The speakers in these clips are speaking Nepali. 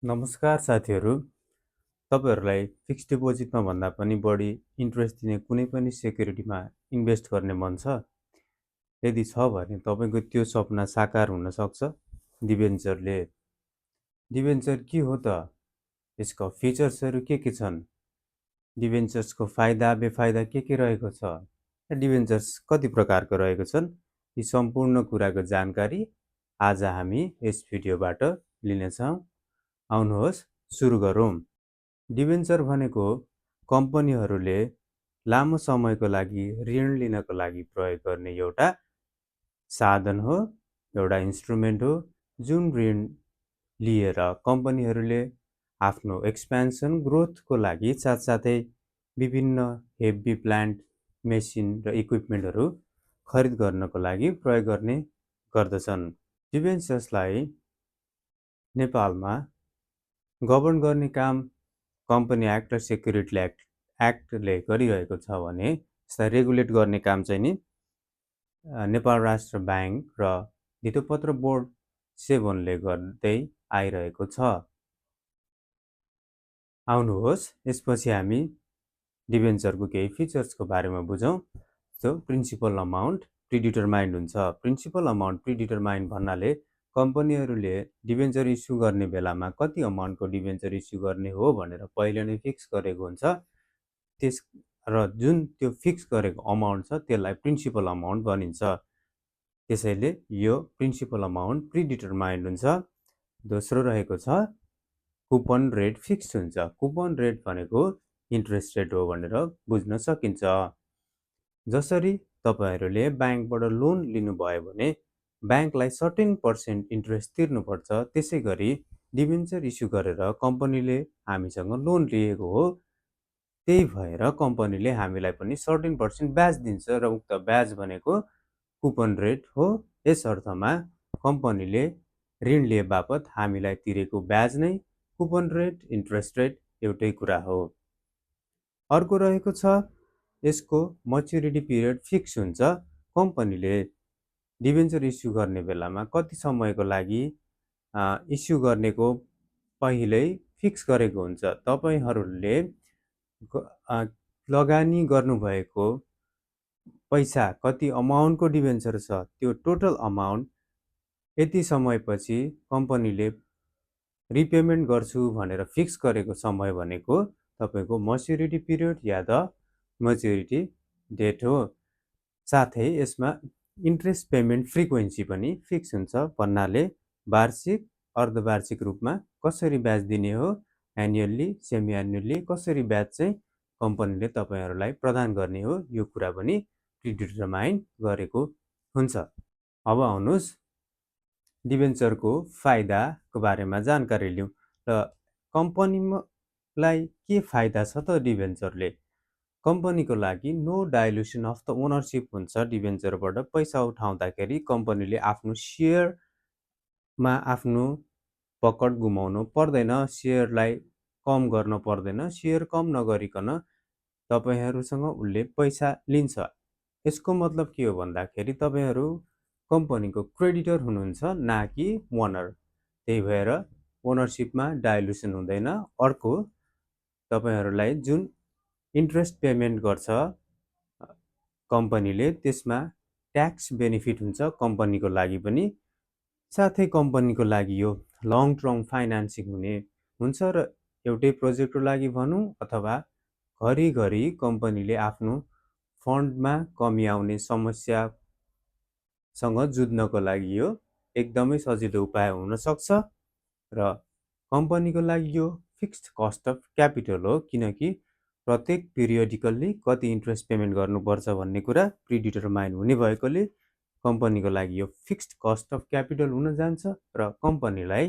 नमस्कार साथीहरू, तपाईहरूलाई फिक्स्ड डिपोजिटमा भन्दा पनि बढी इन्ट्रेस्ट दिने कुनै पनि सेक्युरिटीमा इन्भेस्ट गर्ने मन छ? यदि छ भने तपाईँको त्यो सपना साकार हुन सक्छ डिबेन्चरले। डिबेन्चर के हो त? यसका फिचर्सहरू के छन्? डिबेन्चर्सको फाइदा बेफाइदा के रहेको छ? डिबेन्चर्स कति प्रकारको रहेको छन्? यी सम्पूर्ण कुराको जानकारी आज हामी यस भिडियोबाट लिनेछौँ। आउनुहोस् सुरु गरौँ। डिबेन्चर भनेको कम्पनीहरूले लामो समयको लागि ऋण लिनको लागि प्रयोग गर्ने एउटा साधन हो, एउटा इन्स्ट्रुमेन्ट हो, जुन ऋण लिएर कम्पनीहरूले आफ्नो एक्सपेन्सन ग्रोथको लागि साथसाथै विभिन्न हेभी प्लान्ट, मेसिन र इक्विपमेन्टहरू खरिद गर्नको लागि प्रयोग गर्ने गर्दछन्। डिबेन्चर्सलाई नेपालमा गभर्न गर्ने काम कम्पनी एक्ट र सेक्युरिटी एक्टले गरिरहेको छ भने यसलाई रेगुलेट गर्ने काम चाहिँ नि नेपाल राष्ट्र ब्याङ्क र धितोपत्र बोर्ड 7ले गर्दै आइरहेको छ। आउनुहोस् यसपछि हामी डिबेन्चरको केही फिचर्सको बारेमा बुझौँ। जो प्रिन्सिपल अमाउन्ट प्रिडिटरमाइन्ड हुन्छ। प्रिन्सिपल अमाउन्ट प्रिडिटरमाइन्ड भन्नाले कम्पनीहरूले डिबेन्चर इस्यु गर्ने बेलामा कति अमाउन्टको डिबेन्चर इस्यु गर्ने हो भनेर पहिले नै फिक्स गरेको हुन्छ। र जुन त्यो फिक्स गरेको अमाउन्ट छ त्यसलाई प्रिन्सिपल अमाउन्ट भनिन्छ। त्यसैले यो प्रिन्सिपल अमाउन्ट प्रिडिटरमाइन्ड हुन्छ। दोस्रो रहेको छ कुपन रेट फिक्स हुन्छ। कुपन रेट भनेको इन्ट्रेस्ट रेट हो भनेर बुझ्न सकिन्छ। जसरी तपाईहरूले ब्याङ्कबाट लोन लिनुभयो भने ब्याङ्कलाई सर्टेन % इन्ट्रेस्ट तिर्नुपर्छ, त्यसै गरी डिबेन्चर इस्यु गरेर कम्पनीले हामीसँग लोन लिएको हो, त्यही भएर कम्पनीले हामीलाई पनि सर्टेन % ब्याज दिन्छ र उक्त ब्याज भनेको कुपन रेट हो। यस अर्थमा कम्पनीले ऋण लिए बापत हामीलाई तिरेको ब्याज नै कुपन रेट, इन्ट्रेस्ट रेट एउटै कुरा हो। अर्को रहेको छ यसको मच्युरिटी पिरियड फिक्स हुन्छ। कम्पनीले डिबेन्चर इस्यु गर्ने बेलामा कति समयको लागि इस्यु गर्नेको पहिल्यै फिक्स गरेको हुन्छ। तपाईहरूले लगानी गर्नुभएको पैसा कति अमाउन्टको डिबेन्चर छ त्यो टोटल अमाउन्ट यति समयपछि कम्पनीले रिपेमेन्ट गर्छु भनेर फिक्स गरेको समय भनेको तपाईको मच्युरिटी पिरियड या द मच्युरिटी डेट हो। साथै यसमा इन्ट्रेस्ट पेमेन्ट फ्रिक्वेन्सी पनि फिक्स हुन्छ भन्नाले वार्षिक, अर्धवार्षिक रूपमा कसरी ब्याज दिने हो, एन्युअल्ली, सेमी एन्युअल्ली कसरी ब्याज चाहिँ कम्पनीले तपाईहरूलाई प्रदान गर्ने हो, यो कुरा पनि प्रिडिटरमाइन गरेको हुन्छ। अब आउनुहोस् डिबेन्चरको फाइदाको बारेमा जानकारी लिउँ र कम्पनीलाई के फाइदा छ त डिबेन्चरले। कम्पनीको लागि no dilution of the ownership हुन्छ। डिबेन्चरबाट पैसा उठाउँदाखेरि कम्पनीले आफ्नो सेयरमा आफ्नो पकड गुमाउनु पर्दैन, सेयरलाई कम गर्न पर्दैन। सेयर कम नगरिकन तपाईहरूसँग उसले पैसा लिन्छ। यसको मतलब के हो भन्दाखेरि तपाईहरू कम्पनीको क्रेडिटर हुनुहुन्छ, ना कि ओनर। त्यही भएर ओनरसिपमा डाइल्युसन हुँदैन। अर्को तपाईहरूलाई जुन इन्ट्रेस्ट पेमेन्ट गर्छ कम्पनीले त्यसमा ट्याक्स बेनिफिट हुन्छ कम्पनीको लागि पनि। साथै कम्पनीको लागि यो लङ टर्म फाइनान्सिङ हुने हुन्छ र एउटै प्रोजेक्टको लागि भनौँ अथवा घरिघरि कम्पनीले आफ्नो फन्डमा कमी आउने समस्यासँग जुझ्नको लागि यो एकदमै सजिलो उपाय हुन सक्छ। र कम्पनीको लागि यो फिक्स्ड कस्ट अफ क्यापिटल हो, किनकि प्रत्येक पिरियडिकल्ली कति इन्ट्रेस्ट पेमेन्ट गर्नुपर्छ भन्ने कुरा प्रिडिटरमाइन हुने भएकोले कम्पनीको लागि यो फिक्स्ड कस्ट अफ क्यापिटल हुन जान्छ र कम्पनीलाई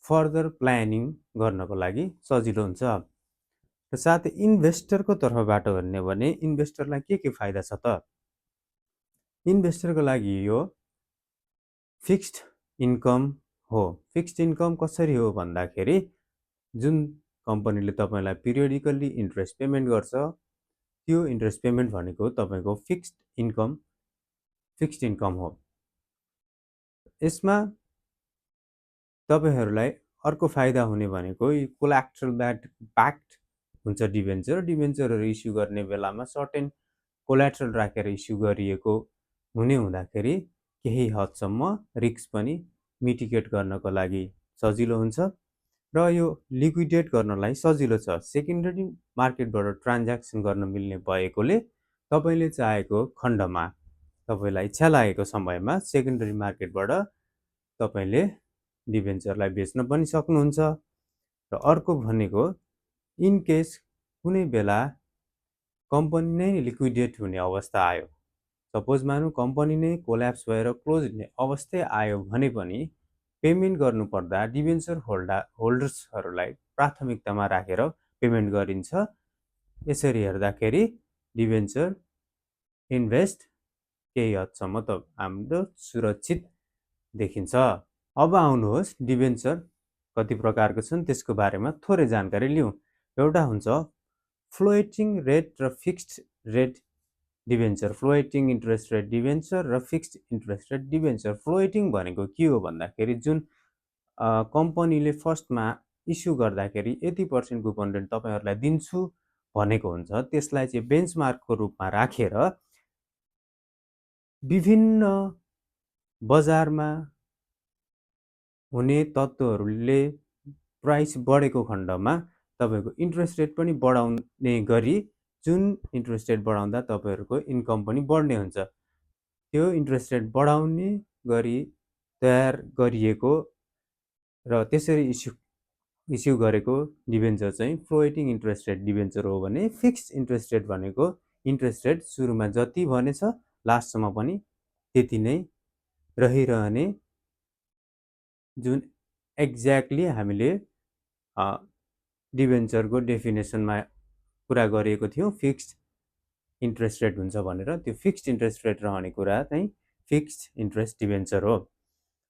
फर्दर प्लानिङ गर्नको लागि सजिलो हुन्छ। र साथै इन्भेस्टरको तर्फबाट हेर्ने भने इन्भेस्टरलाई के फाइदा छ त? इन्भेस्टरको लागि यो फिक्स्ड इन्कम हो। फिक्स्ड इन्कम कसरी हो भन्दाखेरि जुन कम्पनीले तपाईलाई पिरियडिकल्ली इन्ट्रेस्ट पेमेन्ट गर्छ त्यो इन्ट्रेस्ट पेमेन्ट भनेको तपाईको फिक्स्ड इन्कम हो। यसमा तपाईहरूलाई अर्को फाइदा हुने भनेको यो कोल्याट्रल ब्याक्ड हुन्छ डिभेन्चर। डिभेन्चरहरू इस्यु गर्ने बेलामा सर्टेन कोल्याट्रल राखेर इस्यु गरिएको हुने हुँदाखेरि केही हदसम्म रिस्क पनि मिटिगेट गर्नको लागि सजिलो हुन्छ र यो लिक्विडेट गर्नलाई सजिलो छ। सेकेन्डरी मार्केटबाट ट्रान्ज्याक्सन गर्न मिल्ने भएकोले तपाईँले चाहेको खण्डमा तपाईँलाई इच्छा लागेको समयमा सेकेन्डरी मार्केटबाट तपाईँले डिभेन्चरलाई बेच्न पनि सक्नुहुन्छ। र अर्को भनेको इन केस कुनै बेला कम्पनी नै लिक्विडेट हुने अवस्था आयो, सपोज मानौँ कम्पनी नै कोल्याप्स भएर क्लोज हुने अवस्था आयो भने पनि पेमेन्ट गर्नुपर्दा डिभेन्चर होल्डर्सहरूलाई प्राथमिकतामा राखेर पेमेन्ट गरिन्छ। यसरी हेर्दाखेरि डिभेन्चर इन्भेस्ट केही हदसम्म त हाम्रो सुरक्षित देखिन्छ। अब आउनुहोस् डिभेन्चर कति प्रकारको छन् त्यसको बारेमा थोरै जानकारी लिउँ। एउटा हुन्छ फ्लोटिङ रेट र fixed rate debenture, floating interest rate debenture र fixed interest rate debenture. Floating भनेको के हो भन्दाखेरि जुन कम्पनीले फर्स्टमा इस्यु गर्दाखेरि 80% कुपन रेट तपाईँहरूलाई दिन्छु भनेको हुन्छ, त्यसलाई चाहिँ बेन्चमार्कको रूपमा राखेर विभिन्न बजारमा हुने तत्त्वहरूले प्राइस बढेको खण्डमा तपाईँको इन्ट्रेस्ट रेट पनि बढाउने गरी जुन इन्ट्रेस्ट रेट बढाउँदा तपाईँहरूको इन्कम पनि बढ्ने हुन्छ, त्यो इन्ट्रेस्ट रेट बढाउने गरी तयार गरिएको र त्यसरी इस्यु गरेको डिभेन्चर चाहिँ फ्लोटिङ इन्ट्रेस्ट रेट डिभेन्चर हो भने फिक्स्ड इन्ट्रेस्ट रेट भनेको इन्ट्रेस्ट रेट सुरुमा जति भनेछ लास्टसम्म पनि त्यति नै रहिरहने, जुन एक्ज्याक्टली हामीले डिभेन्चरको डेफिनेसनमा कुरा गरिएको थियौँ फिक्स्ड इन्ट्रेस्ट रेट हुन्छ भनेर। त्यो फिक्स्ड इन्ट्रेस्ट रेट रहने कुरा चाहिँ फिक्स्ड इन्ट्रेस्ट डिभेन्चर हो।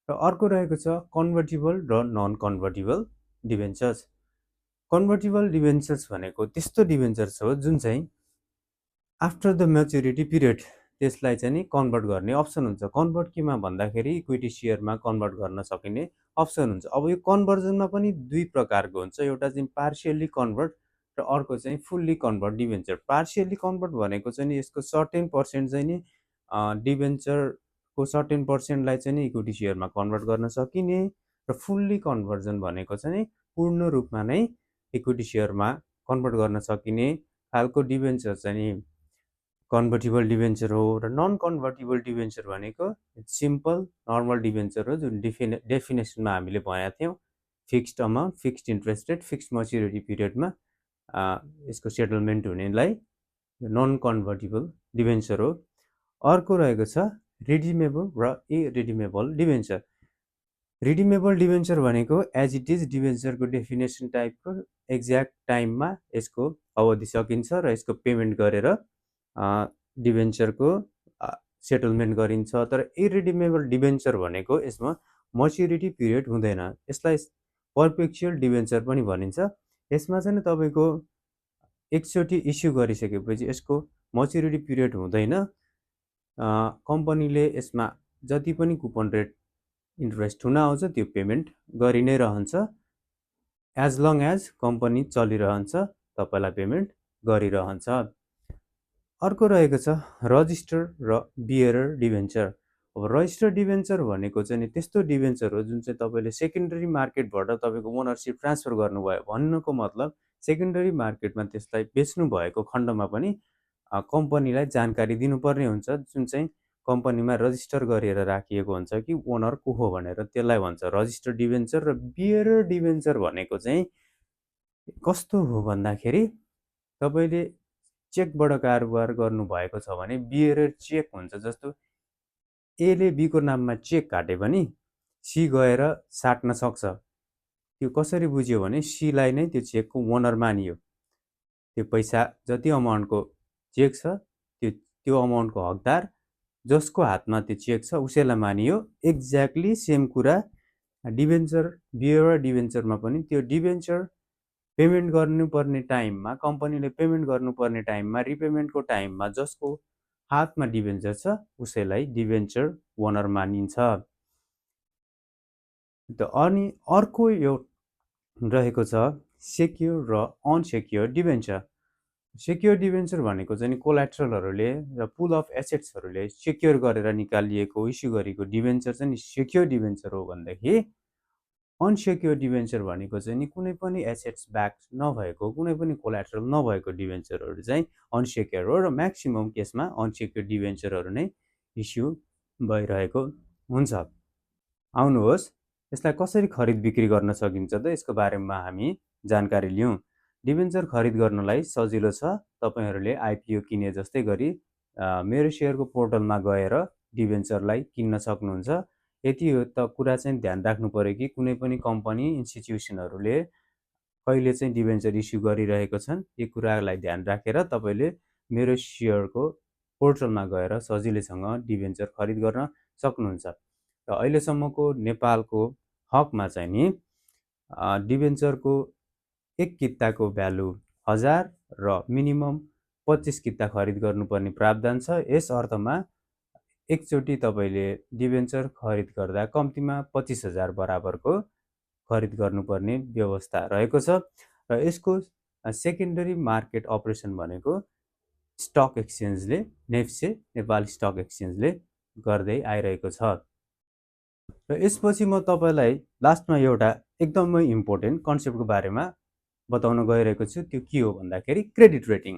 र अर्को रहेको छ कन्भर्टिबल र नन कन्भर्टिबल डिभेन्चर्स। कन्भर्टिबल डिभेन्चर्स भनेको त्यस्तो डिभेन्चर्स हो जुन चाहिँ आफ्टर द म्याच्युरिटी पिरियड त्यसलाई चाहिँ नि कन्भर्ट गर्ने अप्सन हुन्छ। कन्भर्ट केमा भन्दाखेरि इक्विटी सेयरमा कन्भर्ट गर्न सकिने अप्सन हुन्छ। अब यो कन्भर्जनमा पनि दुई प्रकारको हुन्छ, एउटा चाहिँ पार्सियल्ली कन्भर्ट र अर्को चाहिँ fully convert debenture. Partially convert भनेको चाहिँ नि यसको सर्टेन पर्सेन्ट चाहिँ नि डिभेन्चरको सर्टेन पर्सेन्टलाई चाहिँ नि इक्विटी सेयरमा कन्भर्ट गर्न सकिने, र फुल्ली कन्भर्जन भनेको चाहिँ पूर्ण रूपमा नै इक्विटी सेयरमा कन्भर्ट गर्न सकिने खालको डिभेन्चर चाहिँ नि कन्भर्टिबल डिभेन्चर हो। र नन कन्भर्टिबल डिभेन्चर भनेको सिम्पल नर्मल डिभेन्चर हो जुन डेफिनेसनमा हामीले भनेका थियौँ fixed amount, fixed interest rate, fixed maturity पिरियडमा यसको सेटलमेन्ट हुनेलाई नन कन्भर्टिबल डिभेन्चर हो। अर्को रहेको छ रिडिमेबल र इरिडिमेबल डिभेन्चर। रिडिमेबल डिभेन्चर भनेको एज इट इज डिभेन्चरको डेफिनेसन टाइपको एक्ज्याक्ट टाइममा यसको अवधि सकिन्छ र यसको पेमेन्ट गरेर डिभेन्चरको सेटलमेन्ट गरिन्छ। तर इरिडिमेबल डिभेन्चर भनेको यसमा म्याच्युरिटी पिरियड हुँदैन, यसलाई पर्पेचुअल डिभेन्चर पनि भनिन्छ। यसमा चाहिँ तपाईँको एकचोटि इस्यु गरिसकेपछि यसको म्याच्युरिटी पिरियड हुँदैन, कम्पनीले यसमा जति पनि कुपन रेट इन्ट्रेस्ट हुन आउँछ त्यो पेमेन्ट गरि नै रहन्छ। एज लङ एज कम्पनी चलिरहन्छ तपाईँलाई पेमेन्ट गरिरहन्छ। अर्को रहेको छ रजिस्टर र बियरर डिभेन्चर। अब रजिस्टर डिभेन्चर भनेको चाहिँ नि त्यस्तो डिभेन्चर हो जुन चाहिँ तपाईँले सेकेन्डरी मार्केटबाट तपाईँको ओनरसिप ट्रान्सफर गर्नुभयो भन्नुको मतलब सेकेन्डरी मार्केटमा त्यसलाई बेच्नु भएको खण्डमा पनि कम्पनीलाई जानकारी दिनुपर्ने हुन्छ, जुन चाहिँ कम्पनीमा रजिस्टर गरेर राखिएको हुन्छ कि ओनर को हो भनेर, त्यसलाई भन्छ रजिस्टर डिभेन्चर। र बियरर डिभेन्चर भनेको चाहिँ कस्तो हो भन्दाखेरि तपाईँले चेकबाट कारोबार गर्नुभएको छ भने बियरर चेक हुन्छ। जस्तो एले बीको नाममा चेक काटे पनि सी गएर साट्न सक्छ। त्यो कसरी बुझ्यो भने सीलाई नै त्यो चेकको ओनर मानियो, त्यो पैसा जति अमाउन्टको चेक छ त्यो अमाउन्टको हकदार जसको हातमा त्यो चेक छ उसैलाई मानियो। एक्ज्याक्टली सेम कुरा डिभेन्चर बियरर डिभेन्चरमा पनि त्यो डिभेन्चर पेमेन्ट गर्नुपर्ने टाइममा कम्पनीले पेमेन्ट गर्नुपर्ने टाइममा रिपेमेन्टको टाइममा जसको हातमा डिभेन्चर छ उसैलाई डिभेन्चर ओनर मानिन्छ। अनि अर्को यो रहेको छ सेक्योर र अनसेक्योर डिभेन्चर। सेक्योर डिभेन्चर भनेको चाहिँ कोल्याट्रलहरूले र पुल अफ एसेट्सहरूले सेक्योर गरेर निकालिएको इस्यु गरेको डिभेन्चर चाहिँ सेक्योर डिभेन्चर हो भनेदेखि अनसेक्योर डिभेन्चर भनेको चाहिँ कुनै पनि एसेट्स ब्याक नभएको कुनै पनि कोल्याट्रल नभएको डिभेन्चरहरू चाहिँ अनसेक्योर हो र म्याक्सिमम केसमा अनसेक्योर डिभेन्चरहरू नै इस्यु भइरहेको हुन्छ। आउनुहोस् यसलाई कसरी खरिद बिक्री गर्न सकिन्छ त यसको बारेमा हामी जानकारी लिउँ। डिभेन्चर खरिद गर्नलाई सजिलो छ। तपाईहरूले आइपिओ किने जस्तै गरी मेरो सेयरको पोर्टलमा गएर डिभेन्चरलाई किन्न सक्नुहुन्छ। यति हो त कुरा चाहिँ ध्यान राख्नु पर्यो कि कुनै पनि कम्पनी इन्स्टिट्युसनहरूले कहिले चाहिँ डिभेन्चर इस्यु गरिरहेको छन् यो कुरालाई ध्यान राखेर तपाईँले मेरो सेयरको पोर्टलमा गएर सजिलैसँग डिभेन्चर खरिद गर्न सक्नुहुन्छ। र अहिलेसम्मको नेपालको हकमा चाहिँ नि डिभेन्चरको एक किताको भ्यालु 1000 र मिनिमम 25 किता खरिद गर्नुपर्ने प्रावधान छ। यस अर्थमा एकचोटि तपाईँले डिभेन्चर खरिद गर्दा कम्तीमा 25,000 बराबरको खरिद गर्नुपर्ने व्यवस्था रहेको छ। र यसको सेकेन्डरी मार्केट अपरेसन भनेको स्टक एक्सचेन्जले नेफ्से नेपाल स्टक एक्सचेन्जले गर्दै आइरहेको छ। र यसपछि म तपाईँलाई लास्टमा एउटा एकदमै इम्पोर्टेन्ट कन्सेप्टको बारेमा बताउन गइरहेको छु। त्यो के हो भन्दाखेरि क्रेडिट रेटिङ।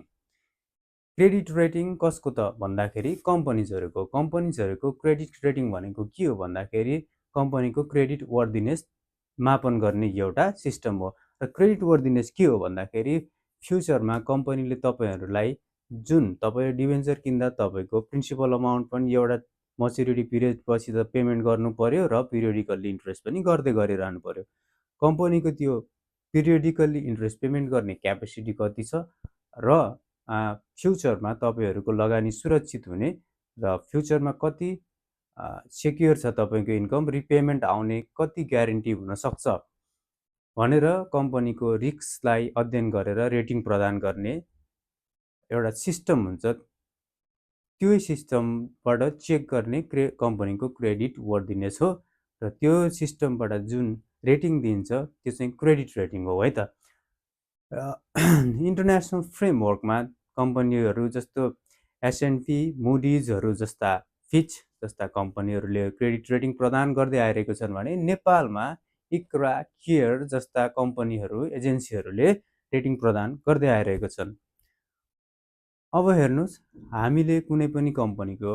क्रेडिट रेटिङ कसको त भन्दाखेरि कम्पनीजहरूको क्रेडिट रेटिङ भनेको के हो भन्दाखेरि कम्पनीको क्रेडिट वर्दिनेस मापन गर्ने एउटा सिस्टम हो। र क्रेडिट वर्दिनेस के हो भन्दाखेरि फ्युचरमा कम्पनीले तपाईँहरूलाई जुन तपाईँ डिभेन्चर किन्दा तपाईँको प्रिन्सिपल अमाउन्ट पनि एउटा मच्युरिटी पिरियड पछि त पेमेन्ट गर्नु पर्यो र पिरियडिकल्ली इन्ट्रेस्ट पनि गर्दै गरिरहनु पर्यो। कम्पनीको त्यो पिरियडिकल्ली इन्ट्रेस्ट पेमेन्ट गर्ने क्यापेसिटी कति छ र फ्युचरमा तपाईँहरूको लगानी सुरक्षित हुने र फ्युचरमा कति सेक्योर छ तपाईँको इन्कम रिपेमेन्ट आउने कति ग्यारेन्टी हुनसक्छ भनेर कम्पनीको रिस्कलाई अध्ययन गरेर रेटिङ प्रदान गर्ने एउटा सिस्टम हुन्छ। त्यो सिस्टमबाट चेक गर्ने कम्पनीको क्रेडिट वर्दिनेस हो र त्यो सिस्टमबाट जुन रेटिङ दिन्छ त्यो चाहिँ क्रेडिट रेटिङ हो है त। इन्टरनेसनल फ्रेमवर्कमा कम्पनीहरू जस्तो एसएनपी मुडिजहरू जस्ता फिच जस्ता कम्पनीहरूले क्रेडिट रेटिङ प्रदान गर्दै आइरहेको छन् भने नेपालमा इक्रा केयर जस्ता कम्पनीहरू एजेन्सीहरूले रेटिङ प्रदान गर्दै आइरहेको छन्। अब हेर्नुहोस् हामीले कुनै पनि कम्पनीको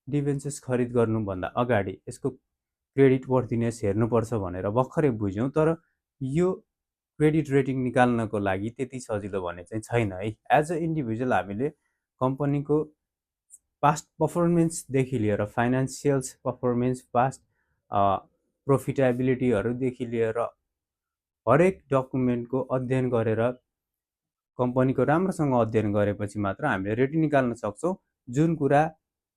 डिभेन्चर्स खरिद गर्नुभन्दा अगाडि यसको क्रेडिट वर्थिनेस हेर्नुपर्छ भनेर भर्खरै बुझ्यौँ। तर यो क्रेडिट रेटिङ निकाल्नको लागि त्यति सजिलो भने चाहिँ छैन है। एज अ इन्डिभिजुअल हामीले कम्पनीको पास्ट पर्फर्मेन्सदेखि लिएर फाइनेन्सियल्स पर्फर्मेन्स पास्ट प्रोफिटेबिलिटीहरूदेखि लिएर हरेक डकुमेन्टको अध्ययन गरेर कम्पनीको राम्रोसँग अध्ययन गरेपछि मात्र हामीले रेटिङ निकाल्न सक्छौँ। जुन कुरा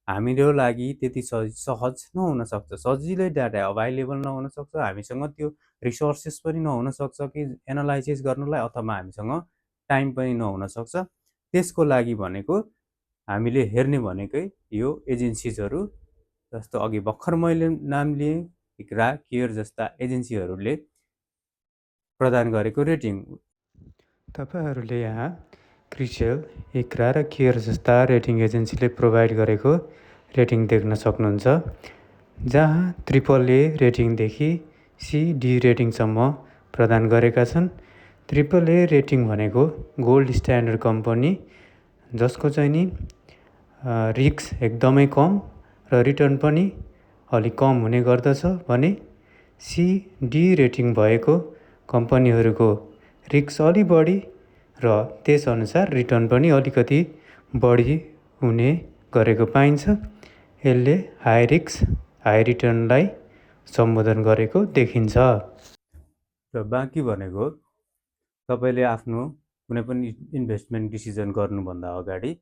हाम्रो लागि त्यति सहज नहुन सक्छ। सजिलै डाटा अभाइलेबल नहुन सक्छ, हामीसँग त्यो रिसोर्सेस पनि नहुन सक्छ कि एनालाइसिस गर्नलाई, अथवा हामीसँग टाइम पनि नहुन सक्छ। त्यसको लागि भनेको हामीले हेर्ने भनेकै यो एजेन्सिजहरू जस्तो अघि भर्खर मैले नाम लिएँ इक्रा केयर जस्ता एजेन्सीहरूले प्रदान गरेको रेटिङ। तपाईँहरूले यहाँ क्रिसेल, इक्रा र केयर जस्ता रेटिङ एजेन्सीले प्रोभाइड गरेको रेटिङ देख्न सक्नुहुन्छ, जहाँ AAA रेटिङदेखि CD रेटिङसम्म प्रदान गरेका छन्। AAA रेटिङ भनेको गोल्ड स्ट्यान्डर्ड कम्पनी, जसको चाहिँ नि रिस्क एकदमै कम र रिटर्न पनि अलिक कम हुने गर्दछ भने CD रेटिङ भएको कम्पनीहरूको रिस्क अलि बढी र त्यसअनुसार रिटर्न पनि अलिकति बढी हुने गरेको पाइन्छ। यसले हाई रिस्क हाई रिटर्नलाई सम्बोधन गरेको देखिन्छ। र बाँकी भनेको तपाईँले आफ्नो कुनै पनि इन्भेस्टमेन्ट डिसिजन गर्नुभन्दा अगाडि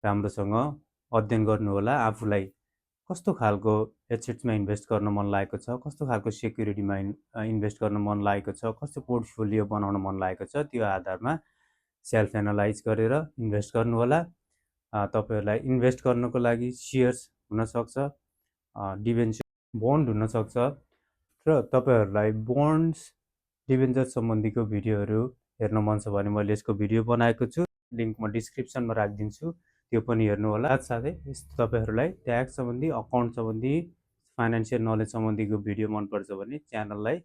राम्रोसँग अध्ययन गर्नुहोला। आफूलाई कस्तो खालको एसेट्समा इन्भेस्ट गर्न मन लागेको छ, कस्तो खालको सेक्युरिटीमा इन्भेस्ट गर्न मन लागेको छ, कस्तो पोर्टफोलियो बनाउन मन लागेको छ, त्यो आधारमा सेल्फ एनालाइज गरेर इन्भेस्ट गर्नुहोला। तपाईँहरूलाई इन्भेस्ट गर्नको लागि सेयर्स हुनसक्छ, डिभेन्चर, बोन्ड हुनसक्छ र तपाईँहरूलाई बोन्ड्स डिबेन्चर सम्बन्धीको भिडियोहरू हेर्न मन छ भने मैले यसको भिडियो बनाएको छु, लिङ्क म डिस्क्रिप्सनमा राखिदिन्छु, त्यो पनि हेर्नु होला। साथसाथै तपाईहरूलाई ट्याक्स सम्बन्धी, अकाउन्ट सम्बन्धी, फाइनेन्सियल नलेज सम्बन्धीको भिडियो मनपर्छ भने च्यानललाई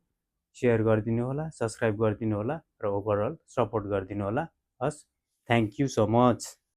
सेयर गरिदिनु होला, सब्सक्राइब गरिदिनु होला र ओभरअल सपोर्ट गरिदिनु होला। हस्, थ्याङ्क यू सो मच।